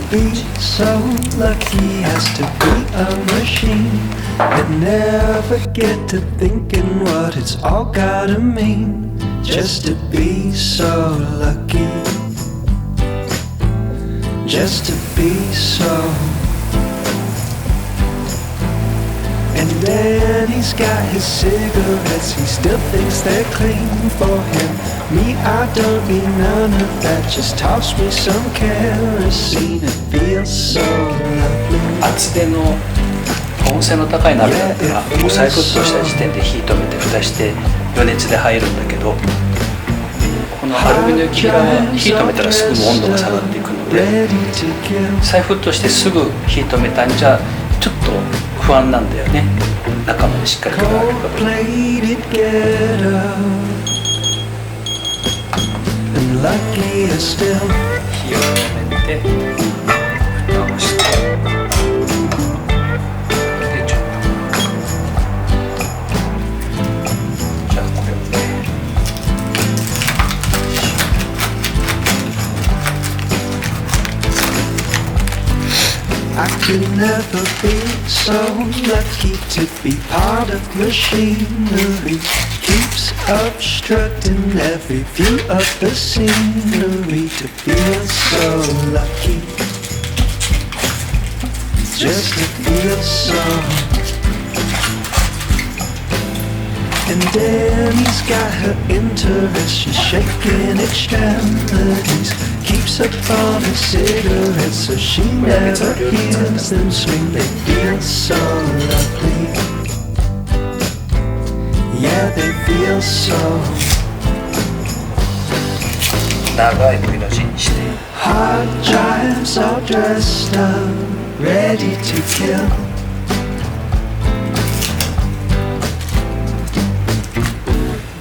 be so lucky as to be a machine and never get to thinking what it's all gotta mean. Just to be so lucky, just to be so. And then he's got his cigarettes, he still thinks they're clean for him. Me, I don't need none of that, just toss me some kerosene. It feels so lovely. 厚手の保温性の高い鍋だったらもう再沸騰した時点で火止めて蓋して余熱で入るんだけど、このアルミの木が火止めたらすぐ温度が下がっていくので、再沸騰してすぐ火止めたんじゃちょっと不安なんだよね。中までしっかり火があるかどうか。火を止めて蓋をしてでちょっとじゃあこれをねI could never be so lucky to be part of machinery. Keeps obstructing every view of the scenery. To feel so lucky, just to feel so. And then he's got her interest, she's shaking extremities. Keeps up on her cigarettes so she never hears them swing. They feel so lovely, yeah, they feel so. 長い V の字にして Hard drives all dressed up, ready to kill.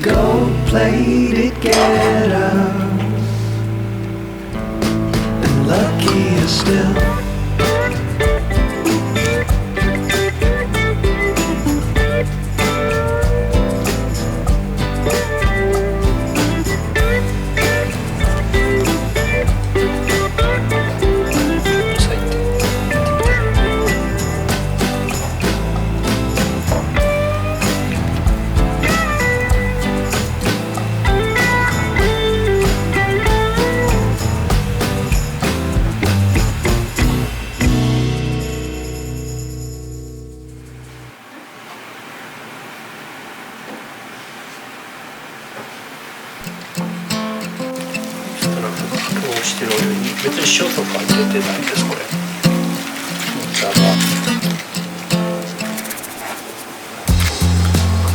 Gold plated get up, and luckier still.してるお湯に別に塩とか入れてないんです。これザバ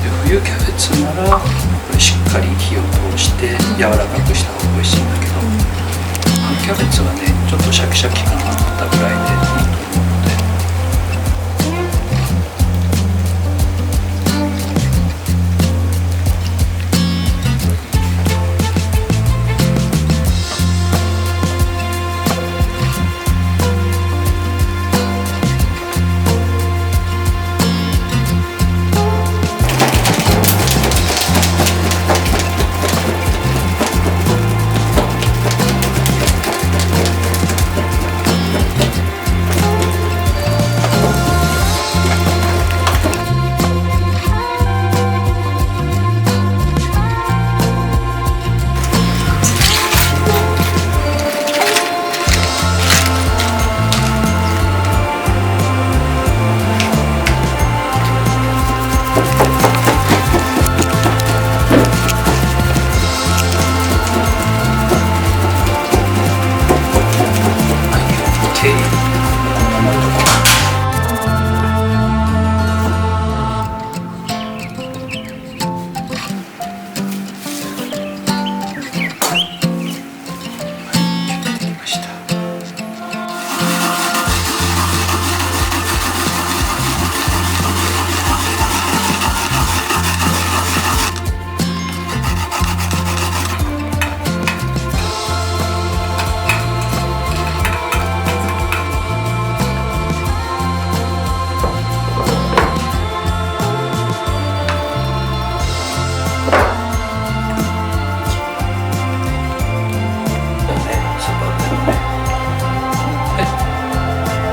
で冬キャベツならこれしっかり火を通して柔らかくした方が美味しいんだけど、キャベツはねちょっとシャキシャキ感あったぐらいでいいと思うので。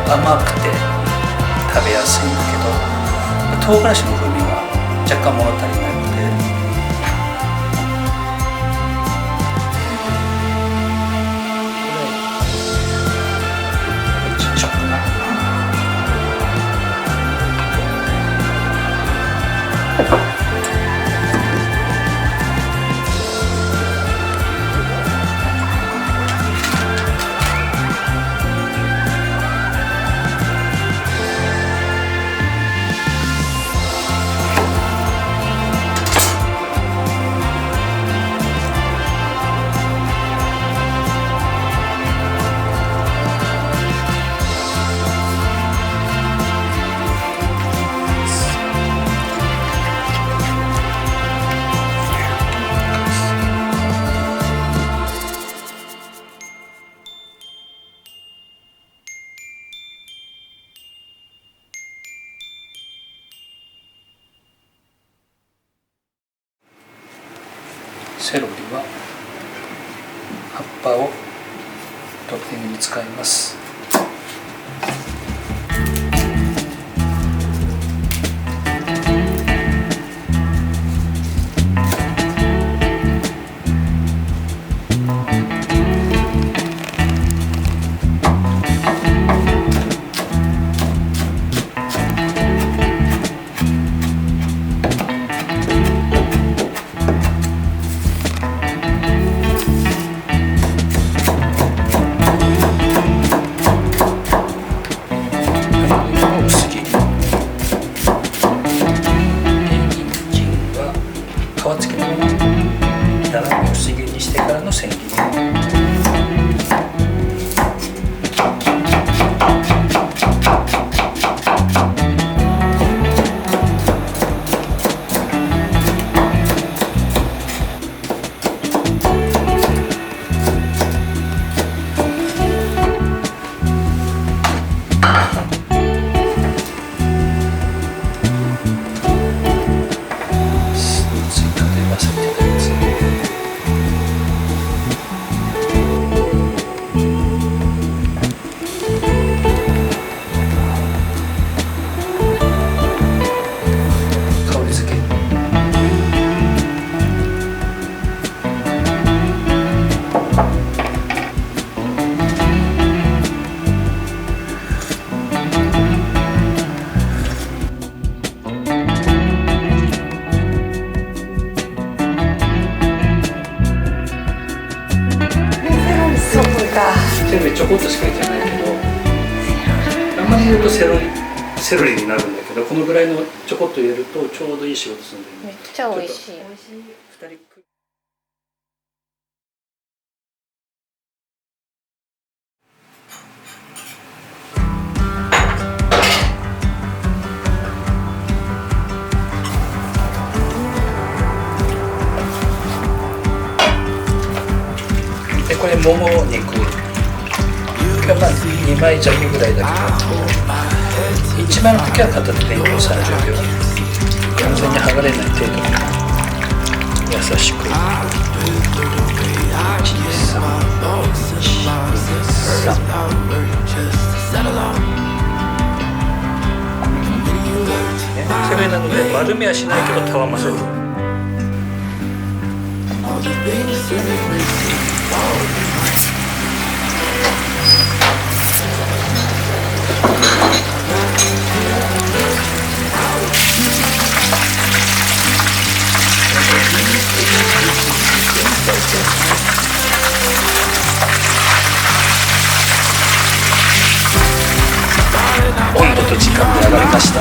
甘くて食べやすいんだけど、唐辛子の風味は若干物足りないので、ちっちゃくな。セロリは葉っぱをトッピングに使います。皮付きのまま斜め薄切りにしてからの千切り。セロリちょこっとしか入れてないけど、あんまり入れるとセロリになるんだけど、このぐらいのちょこっと入れるとちょうどいい仕事するんだよね。めっちゃ美味しい。でこれもも肉がまあ2枚弱ぐらいだけど、1枚の時は片手で1分30秒、完全に剥がれない程度に優しくセロリなので丸めはしないけどたわませる。温度と時間で上がりました。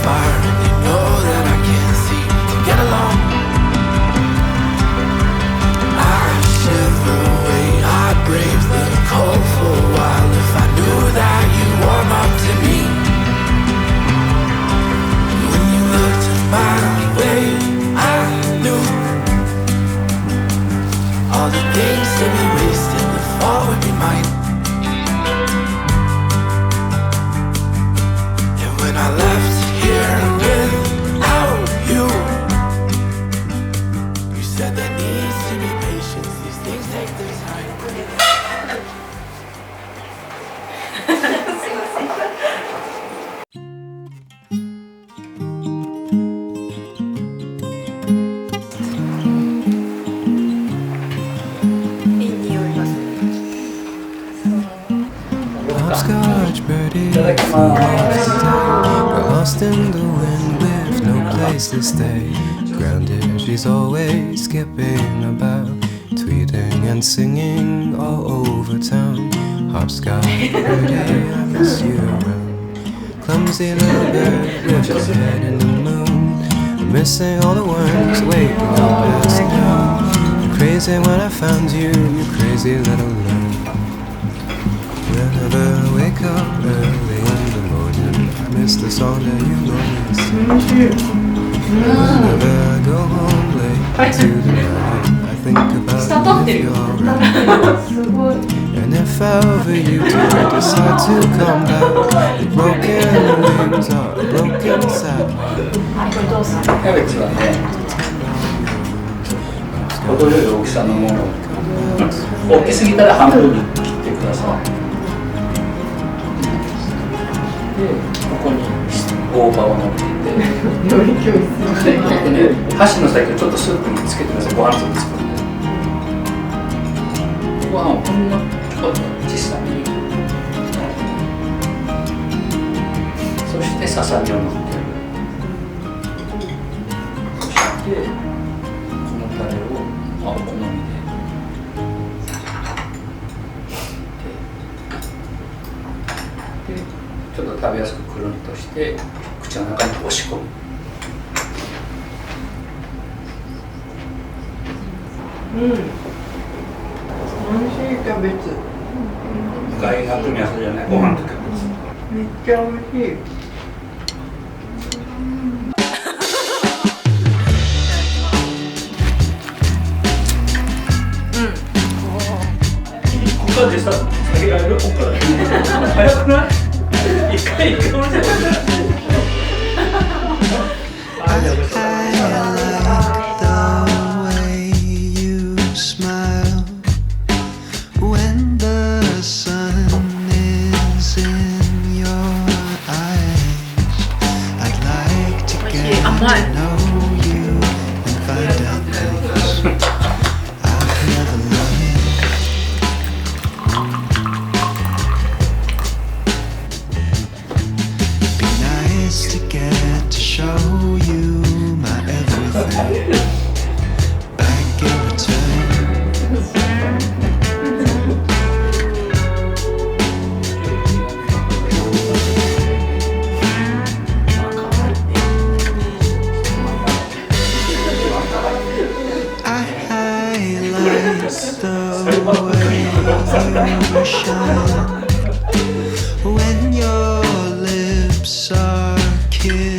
Fire, and you know that I can't see Hopscotch birdie flew off today, got lost in the wind with no place to stay. Grounded, she's always skipping about, tweeting and singing all over town. Hopscotch birdie, I miss you around. Clumsy little bird with your head in the moon, I'm missing all the worms waking up past noon. You're crazy when I found you, you crazy little loon. Whenever I wake up early in the morning, I miss the song that you normally sing. Whenever I go home late to the night, I think about if you're alright. And if ever you do decide to come back, your broken wings are a broken sad. キャベツはね、程よい大きさのもの、大きすぎたら半分に切ってください。で、ここに大葉を乗っけて、料理教室で、箸の先をちょっとスープにつけてください。ご飯粒作るんで。ご飯をほんのちょっと小さめに。そしてささみを乗っける。そしてこのタレをお好みで。ちょっと食べやすくくるんとして口の中に押し込む。美味しいキャベツ。意外な組み合わせじゃない、ご飯とキャベツ。めっちゃ美味しい。ここでさ、下げられる？ここから早くない？一回もせない。When your lips are kissed.